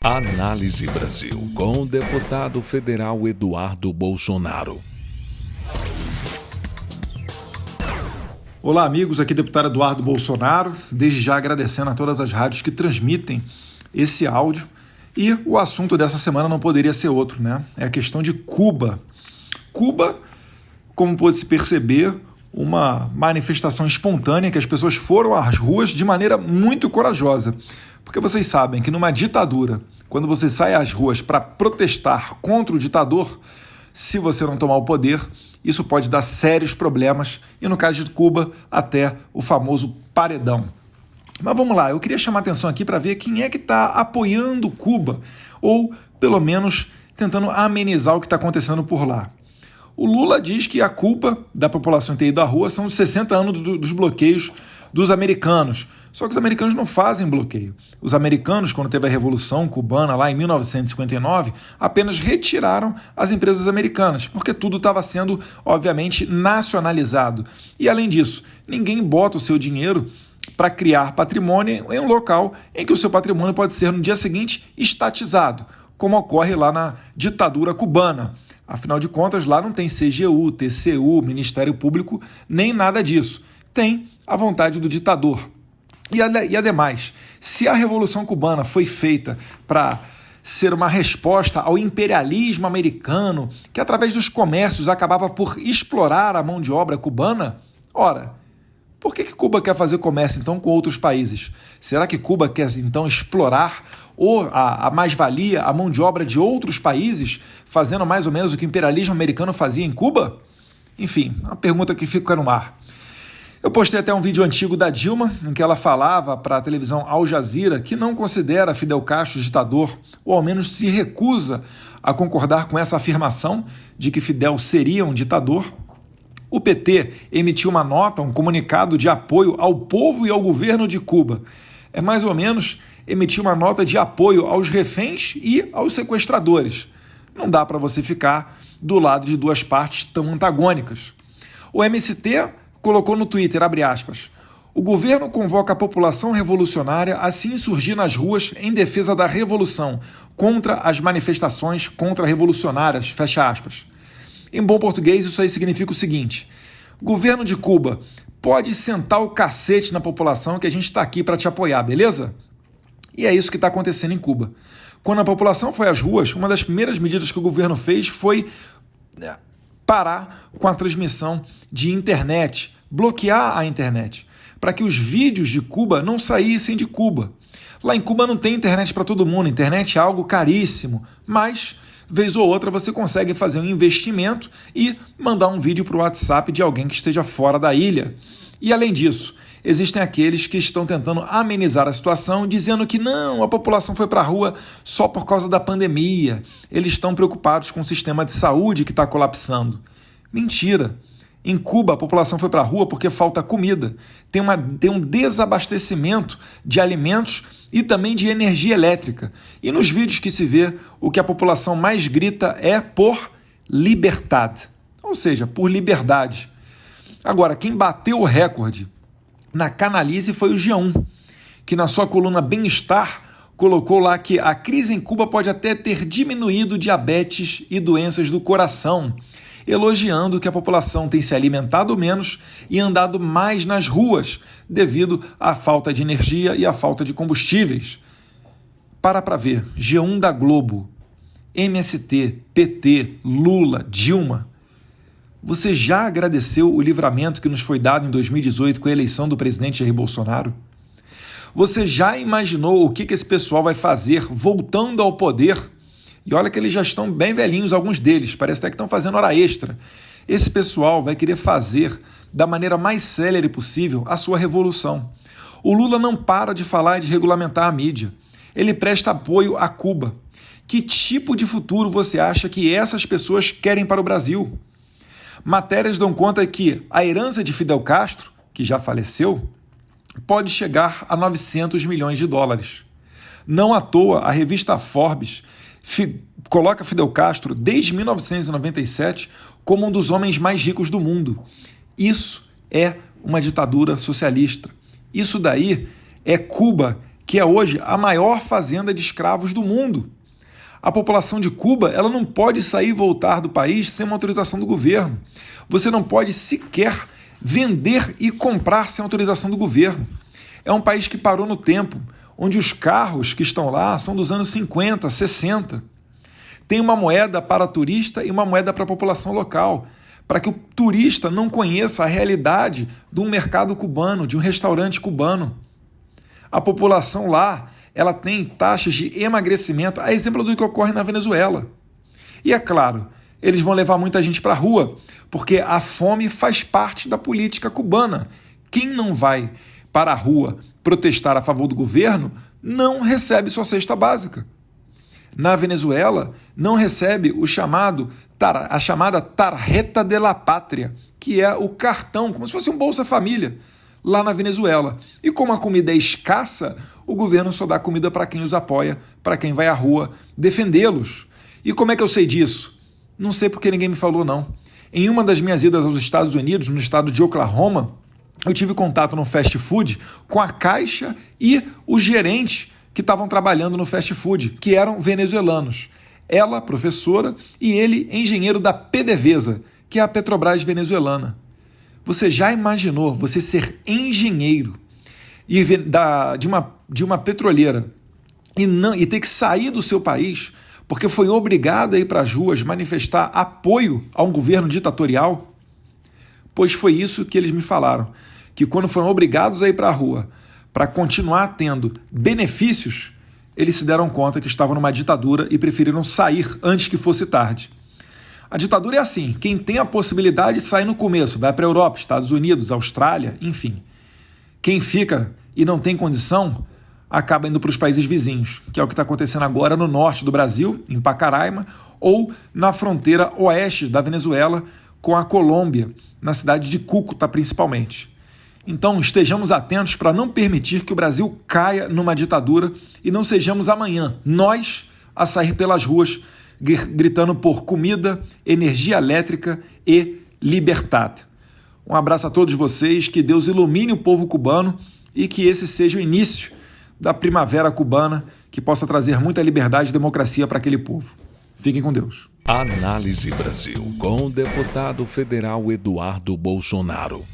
Análise Brasil, com o deputado federal Eduardo Bolsonaro. Olá, amigos, aqui deputado Eduardo Bolsonaro, desde já agradecendo a todas as rádios que transmitem esse áudio. E o assunto dessa semana não poderia ser outro, né? É a questão de Cuba. Cuba, como pôde se perceber, uma manifestação espontânea que as pessoas foram às ruas de maneira muito corajosa. Porque vocês sabem que numa ditadura, quando você sai às ruas para protestar contra o ditador, se você não tomar o poder, isso pode dar sérios problemas e, no caso de Cuba, até o famoso paredão. Mas vamos lá, eu queria chamar a atenção aqui para ver quem é que está apoiando Cuba, ou pelo menos tentando amenizar o que está acontecendo por lá. O Lula diz que a culpa da população ter ido à rua são os 60 anos dos bloqueios dos americanos. Só que os americanos não fazem bloqueio. Os americanos, quando teve a Revolução Cubana lá em 1959, apenas retiraram as empresas americanas, porque tudo estava sendo, obviamente, nacionalizado. E, além disso, ninguém bota o seu dinheiro para criar patrimônio em um local em que o seu patrimônio pode ser, no dia seguinte, estatizado, como ocorre lá na ditadura cubana. Afinal de contas, lá não tem CGU, TCU, Ministério Público, nem nada disso. Tem a vontade do ditador. E ademais, se a Revolução Cubana foi feita para ser uma resposta ao imperialismo americano, que através dos comércios acabava por explorar a mão de obra cubana, ora, por que Cuba quer fazer comércio então com outros países? Será que Cuba quer então explorar a mais-valia, a mão de obra de outros países, fazendo mais ou menos o que o imperialismo americano fazia em Cuba? Enfim, uma pergunta que fica no ar. Eu postei até um vídeo antigo da Dilma, em que ela falava para a televisão Al Jazeera que não considera Fidel Castro ditador, ou ao menos se recusa a concordar com essa afirmação de que Fidel seria um ditador. O PT emitiu uma nota, um comunicado de apoio ao povo e ao governo de Cuba. É mais ou menos emitir uma nota de apoio aos reféns e aos sequestradores. Não dá para você ficar do lado de duas partes tão antagônicas. O MST colocou no Twitter, abre aspas, o governo convoca a população revolucionária a se insurgir nas ruas em defesa da revolução, contra as manifestações contra-revolucionárias, fecha aspas. Em bom português, isso aí significa o seguinte, governo de Cuba, pode sentar o cacete na população que a gente está aqui para te apoiar, beleza? E é isso que está acontecendo em Cuba. Quando a população foi às ruas, uma das primeiras medidas que o governo fez foi parar com a transmissão de internet, bloquear a internet, para que os vídeos de Cuba não saíssem de Cuba. Lá em Cuba não tem internet para todo mundo, internet é algo caríssimo, mas, vez ou outra, você consegue fazer um investimento e mandar um vídeo para o WhatsApp de alguém que esteja fora da ilha. E, além disso, existem aqueles que estão tentando amenizar a situação, dizendo que não, a população foi para a rua só por causa da pandemia. Eles estão preocupados com o sistema de saúde que está colapsando. Mentira! Em Cuba, a população foi para a rua porque falta comida. Tem um desabastecimento de alimentos e também de energia elétrica. E nos vídeos que se vê, o que a população mais grita é por liberdade, ou seja, por liberdade. Agora, quem bateu o recorde na canalice foi o G1, que na sua coluna Bem-Estar colocou lá que a crise em Cuba pode até ter diminuído diabetes e doenças do coração, elogiando que a população tem se alimentado menos e andado mais nas ruas devido à falta de energia e à falta de combustíveis. Para ver, G1 da Globo, MST, PT, Lula, Dilma. Você já agradeceu o livramento que nos foi dado em 2018 com a eleição do presidente Jair Bolsonaro? Você já imaginou o que esse pessoal vai fazer voltando ao poder? E olha que eles já estão bem velhinhos, alguns deles, parece até que estão fazendo hora extra. Esse pessoal vai querer fazer, da maneira mais célere possível, a sua revolução. O Lula não para de falar e de regulamentar a mídia. Ele presta apoio a Cuba. Que tipo de futuro você acha que essas pessoas querem para o Brasil? Matérias dão conta que a herança de Fidel Castro, que já faleceu, pode chegar a 900 milhões de dólares. Não à toa, a revista Forbes coloca Fidel Castro, desde 1997, como um dos homens mais ricos do mundo. Isso é uma ditadura socialista. Isso daí é Cuba que é hoje a maior fazenda de escravos do mundo. A população de Cuba, ela não pode sair e voltar do país sem uma autorização do governo. Você não pode sequer vender e comprar sem autorização do governo. É um país que parou no tempo, onde os carros que estão lá são dos anos 50, 60. Tem uma moeda para turista e uma moeda para a população local, para que o turista não conheça a realidade de um mercado cubano, de um restaurante cubano. A população lá, ela tem taxas de emagrecimento, a exemplo do que ocorre na Venezuela. E é claro, eles vão levar muita gente para a rua, porque a fome faz parte da política cubana. Quem não vai para a rua protestar a favor do governo não recebe sua cesta básica. Na Venezuela, não recebe a chamada Tarjeta de la Pátria, que é o cartão, como se fosse um Bolsa Família, lá na Venezuela. E como a comida é escassa, o governo só dá comida para quem os apoia, para quem vai à rua defendê-los. E como é que eu sei disso? Não sei porque ninguém me falou, não. Em uma das minhas idas aos Estados Unidos, no estado de Oklahoma, eu tive contato no fast food com a caixa e o gerente que estavam trabalhando no fast food, que eram venezuelanos. Ela, professora, e ele, engenheiro da PDVSA, que é a Petrobras venezuelana. Você já imaginou você ser engenheiro de uma petroleira e ter que sair do seu país porque foi obrigado a ir para as ruas manifestar apoio a um governo ditatorial? Pois foi isso que eles me falaram, que quando foram obrigados a ir para a rua para continuar tendo benefícios, eles se deram conta que estavam numa ditadura e preferiram sair antes que fosse tarde. A ditadura é assim, quem tem a possibilidade sai no começo, vai para a Europa, Estados Unidos, Austrália, enfim. Quem fica e não tem condição, acaba indo para os países vizinhos, que é o que está acontecendo agora no norte do Brasil, em Pacaraima, ou na fronteira oeste da Venezuela com a Colômbia, na cidade de Cúcuta principalmente. Então estejamos atentos para não permitir que o Brasil caia numa ditadura e não sejamos amanhã nós a sair pelas ruas gritando por comida, energia elétrica e liberdade. Um abraço a todos vocês, que Deus ilumine o povo cubano e que esse seja o início da primavera cubana, que possa trazer muita liberdade e democracia para aquele povo. Fiquem com Deus. Análise Brasil com o deputado federal Eduardo Bolsonaro.